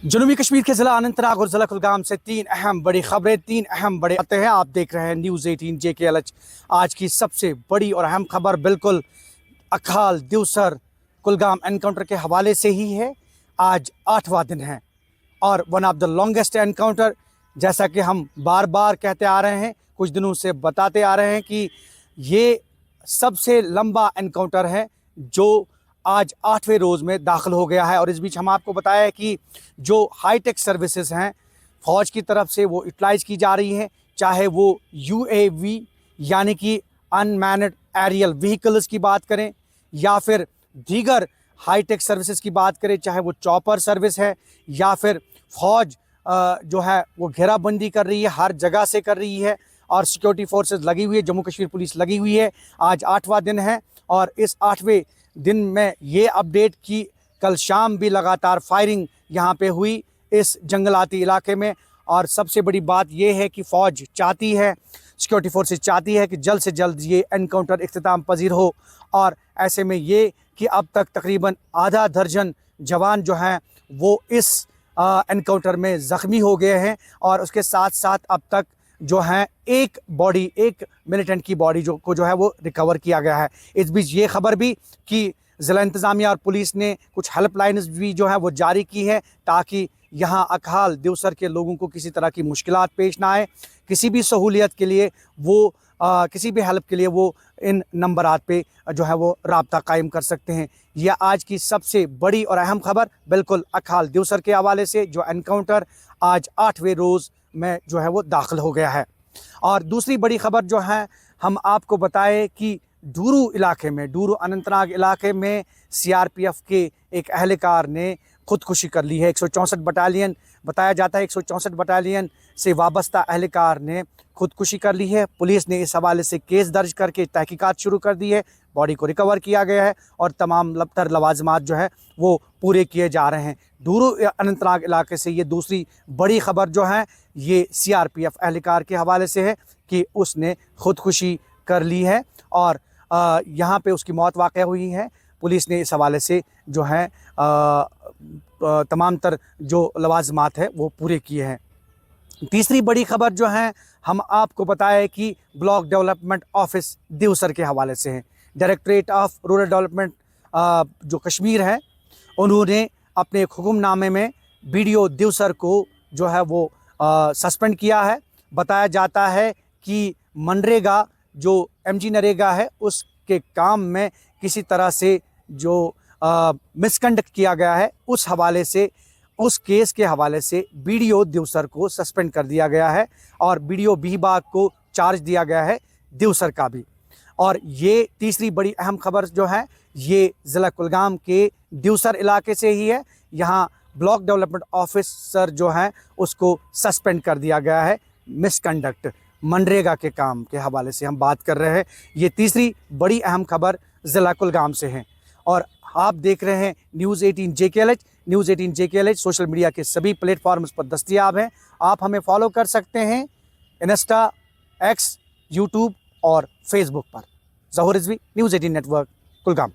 जनूबी कश्मीर के ज़िला अनंतनाग और ज़िला कुलगाम से तीन अहम बड़ी खबरें, तीन अहम बड़े आते हैं। आप देख रहे हैं न्यूज़ 18 JKLH। आज की सबसे बड़ी और अहम खबर बिल्कुल अखाल दिवसर कुलगाम एनकाउंटर के हवाले से ही है। आज 8वां दिन है और one of the longest encounter, जैसा कि हम बार बार कहते आ रहे हैं, कुछ दिनों से बताते आ रहे हैं कि ये सबसे लंबा एनकाउंटर है जो आज 8वें रोज़ में दाखिल हो गया है। और इस बीच हम आपको बताया है कि जो हाईटेक सर्विसेज हैं फ़ौज की तरफ से वो यूटिलाइज़ की जा रही हैं, चाहे वो UAV यानी कि अनमैन्ड एरियल व्हीकल्स की बात करें या फिर दीगर हाईटेक सर्विसेज की बात करें, चाहे वो चॉपर सर्विस है या फिर फ़ौज जो है वो घेराबंदी कर रही है, हर जगह से कर रही है और सिक्योरिटी फोर्सेस लगी हुई है, जम्मू कश्मीर पुलिस लगी हुई है। आज 8वां दिन है और इस 8वें दिन में ये अपडेट की कल शाम भी लगातार फायरिंग यहाँ पे हुई इस जंगलाती इलाके में। और सबसे बड़ी बात ये है कि फ़ौज चाहती है, सिक्योरिटी फोर्सेस चाहती है कि जल्द से जल्द ये एनकाउंटर इख्तिताम पजीर हो। और ऐसे में ये कि अब तक तकरीबन आधा दर्जन जवान जो हैं वो इस एनकाउंटर में ज़ख्मी हो गए हैं और उसके साथ साथ अब तक जो है एक मिलिटेंट की बॉडी जो है वो रिकवर किया गया है। इस बीच ये खबर भी कि ज़िला इंतज़ामिया और पुलिस ने कुछ हेल्पलाइन्स भी जो है वो जारी की है ताकि यहाँ अखाल दिवसर के लोगों को किसी तरह की मुश्किलात पेश ना आए। किसी भी सहूलियत के लिए वो किसी भी हेल्प के लिए वो इन नंबरात पे जो है वो राब्ता कायम कर सकते हैं। यह आज की सबसे बड़ी और अहम खबर बिल्कुल अखाल दिवसर के हवाले से, जो एनकाउंटर आज 8वें रोज़ में जो है वो दाखिल हो गया है। और दूसरी बड़ी खबर जो है हम आपको बताएं कि डूरू इलाके में, डूरू अनंतनाग इलाके में CRPF के एक अहलकार ने खुदकुशी कर ली है। 164 बटालियन बताया जाता है, 164 बटालियन से वाबस्ता अहलकार ने खुदकुशी कर ली है। पुलिस ने इस हवाले से केस दर्ज करके तहकीकात शुरू कर दी है। बॉडी को रिकवर किया गया है और तमाम लवाजमात जो है वो पूरे किए जा रहे हैं। डूरू अनंतनाग इलाके से ये दूसरी बड़ी खबर जो है ये CRPF अहलकार के हवाले से है कि उसने खुदकुशी कर ली है और यहाँ पे उसकी मौत वाक़या हुई है। पुलिस ने इस हवाले से जो है तमाम तर जो लवाजमात है वो पूरे किए हैं। तीसरी बड़ी खबर जो है हम आपको बताएं कि ब्लॉक डेवलपमेंट ऑफिस दिवसर के हवाले से है। डायरेक्टरेट ऑफ रूरल डेवलपमेंट जो कश्मीर है, उन्होंने अपने एक हुक्मनामे में BDO दिवसर को जो है वो सस्पेंड किया है। बताया जाता है कि मनरेगा जो MG नरेगा है उसके काम में किसी तरह से जो मिसकंडक्ट किया गया है, उस हवाले से, उस केस के हवाले से BDO दिवसर को सस्पेंड कर दिया गया है और BDO बीहबाग को चार्ज दिया गया है दिवसर का भी। और ये तीसरी बड़ी अहम खबर जो है ये ज़िला कुलगाम के दिवसर इलाके से ही है। यहाँ ब्लॉक डेवलपमेंट ऑफिसर जो हैं उसको सस्पेंड कर दिया गया है मिसकंडक्ट, मनरेगा के काम के हवाले से हम बात कर रहे हैं। ये तीसरी बड़ी अहम खबर ज़िला कुलगाम से है। और आप देख रहे हैं news 18 JKLH। News 18 JKLH social media के सभी प्लेटफॉर्म्स पर दस्तयाब हैं। आप हमें फॉलो कर सकते हैं इंस्टा, X, YouTube और फेसबुक पर। ज़हूर रिजवी, न्यूज़ 18 नेटवर्क, कुलगाम।